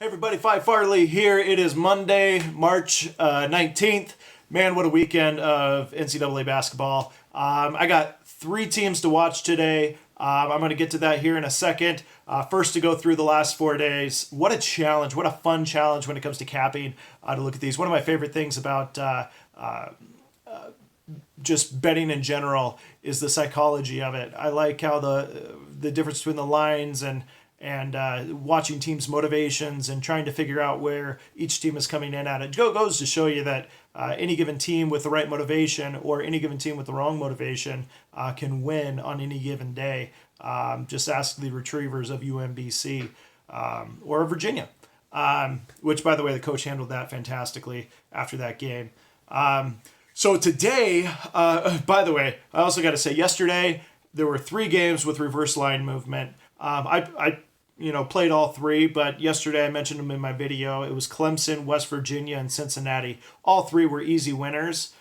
Hey everybody, Phi Farley here. It is Monday, March 19th. Man, what a weekend of NCAA basketball. I got three teams to watch today. I'm going to get to that here in a second. First, to go through the last 4 days. What a challenge. What a fun challenge when it comes to capping to look at these. One of my favorite things about just betting in general is the psychology of it. I like how the difference between the lines and watching teams' motivations and trying to figure out where each team is coming in at. It goes to show you that any given team with the right motivation or any given team with the wrong motivation can win on any given day. Just ask the Retrievers of UMBC or Virginia, which, by the way, the coach handled that fantastically after that game. So today, by the way, I also got to say, yesterday there were 3 games with reverse line movement. I played all 3, but yesterday I mentioned them in my video. It was Clemson, West Virginia, and Cincinnati. All 3 were easy winners.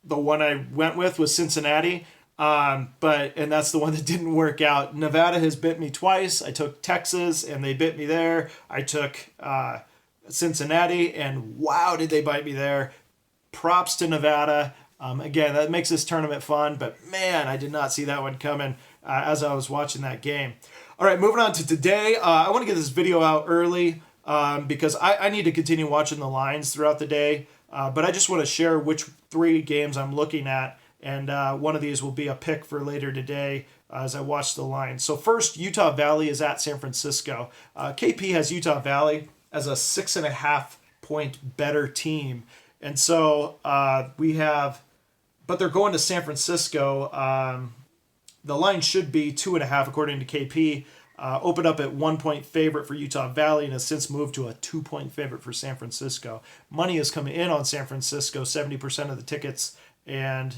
The one I went with was Cincinnati, and that's the one that didn't work out. Nevada has bit me twice. I took Texas, and they bit me there. I took Cincinnati, and wow, did they bite me there. Props to Nevada. Again, that makes this tournament fun, but man, I did not see that one coming as I was watching that game. All right, moving on to today. I want to get this video out early because I need to continue watching the lines throughout the day, but I just want to share which 3 games I'm looking at, and one of these will be a pick for later today as I watch the lines. So first, Utah Valley is at San Francisco. KP has Utah Valley as a 6.5 point better team. And so but they're going to San Francisco. The line should be 2.5 according to KP. Opened up at 1 point favorite for Utah Valley and has since moved to a 2 point favorite for San Francisco. Money is coming in on San Francisco, 70% of the tickets and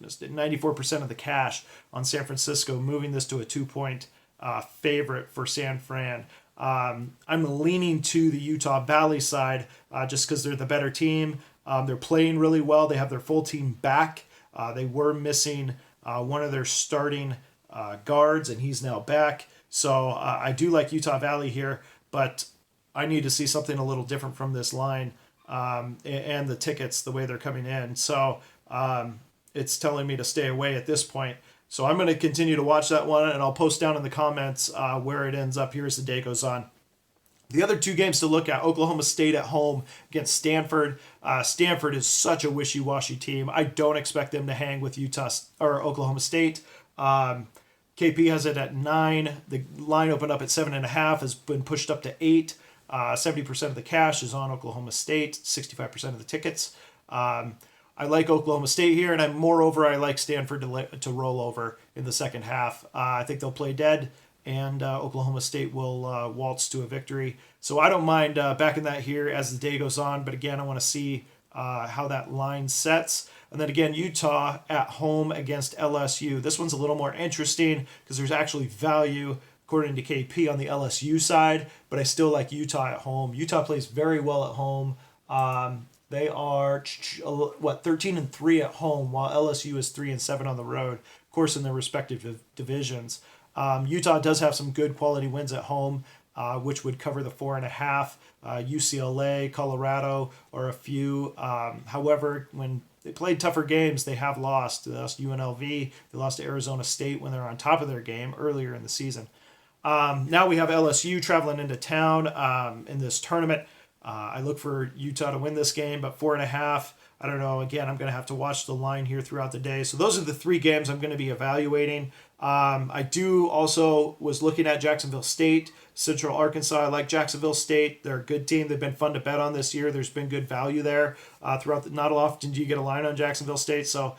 94% of the cash on San Francisco, moving this to a 2 point favorite for San Fran. I'm leaning to the Utah Valley side just because they're the better team. They're playing really well. They have their full team back. They were missing one of their starting guards, and he's now back. So I do like Utah Valley here, but I need to see something a little different from this line and the tickets, the way they're coming in. So it's telling me to stay away at this point. So I'm going to continue to watch that one, and I'll post down in the comments where it ends up here as the day goes on. The other 2 games to look at, Oklahoma State at home against Stanford. Stanford is such a wishy-washy team. I don't expect them to hang with Utah or Oklahoma State. KP has it at 9. The line opened up at 7.5, has been pushed up to 8. 70% of the cash is on Oklahoma State, 65% of the tickets. I like Oklahoma State here, and I like Stanford to roll over in the second half. I think they'll play dead, and Oklahoma State will waltz to a victory. So I don't mind backing that here as the day goes on, but again, I want to see how that line sets. And then again, Utah at home against LSU. This one's a little more interesting because there's actually value, according to KP, on the LSU side, but I still like Utah at home. Utah plays very well at home. They are 13-3 at home, while LSU is 3-7 on the road, of course, in their respective divisions. Utah does have some good quality wins at home, which would cover the 4.5. UCLA, Colorado, or a few. However, when they played tougher games, they have lost. They lost UNLV. They lost to Arizona State when they were on top of their game earlier in the season. Now we have LSU traveling into town in this tournament. I look for Utah to win this game, but 4.5, I don't know. Again, I'm going to have to watch the line here throughout the day. So those are the 3 games I'm going to be evaluating. I was looking at Jacksonville State, Central Arkansas. I like Jacksonville State. They're a good team. They've been fun to bet on this year. There's been good value there throughout. Not often do you get a line on Jacksonville State, so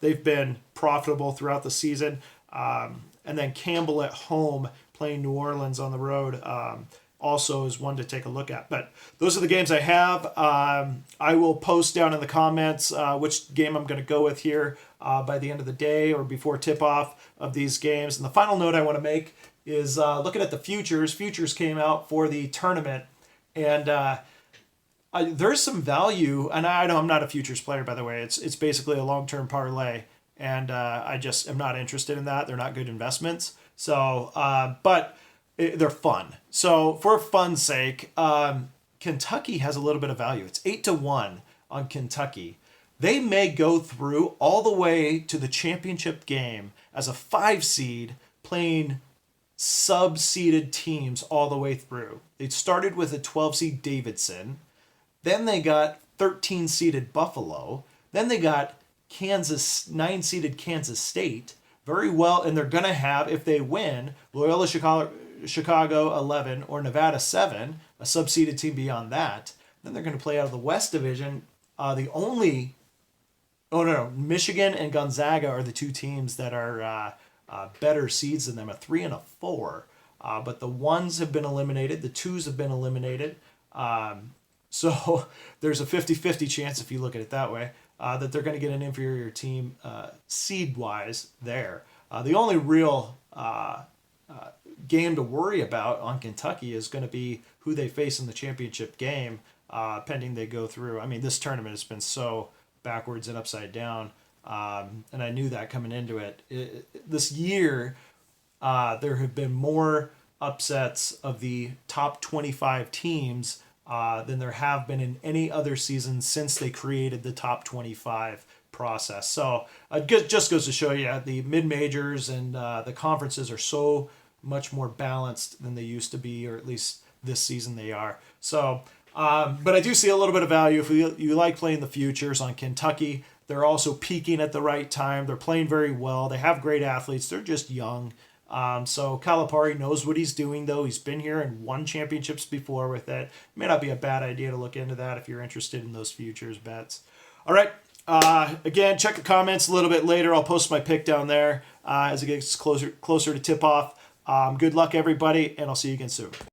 they've been profitable throughout the season. And then Campbell at home playing New Orleans on the road. Also is one to take a look at. But those are the games I have. I will post down in the comments which game I'm going to go with here by the end of the day or before tip-off of these games. And the final note I want to make is looking at the futures. Futures came out for the tournament, and there's some value. And I know I'm not a futures player, by the way. It's basically a long-term parlay, and I just am not interested in that. They're not good investments. So, but they're fun. So for fun's sake, Kentucky has a little bit of value. It's 8-1 on Kentucky. They may go through all the way to the championship game as a 5 seed playing sub-seeded teams all the way through. They started with a 12 seed Davidson. Then they got 13 seeded Buffalo. Then they got 9 seeded Kansas State. Very well, and they're going to have, if they win, Loyola Chicago 11 or Nevada 7, a sub-seeded team beyond that. Then they're going to play out of the West Division. Michigan and Gonzaga are the 2 teams that are better seeds than them, a 3 and a 4. But the 1s have been eliminated. The 2s have been eliminated. So there's a 50-50 chance, if you look at it that way, that they're going to get an inferior team seed-wise there. The only real game to worry about on Kentucky is going to be who they face in the championship game, pending they go through. I mean, this tournament has been so backwards and upside down, and I knew that coming into it. This year, there have been more upsets of the top 25 teams than there have been in any other season since they created the top 25 process. So it just goes to show you the mid-majors and the conferences are so much more balanced than they used to be, or at least this season they are. So, but I do see a little bit of value if you like playing the futures on Kentucky. They're also peaking at the right time. They're playing very well. They have great athletes. They're just young. So Calipari knows what he's doing, though. He's been here and won championships before with it. May not be a bad idea to look into that if you're interested in those futures bets. All right. Again, check the comments a little bit later. I'll post my pick down there as it gets closer to tip-off. Good luck, everybody, and I'll see you again soon.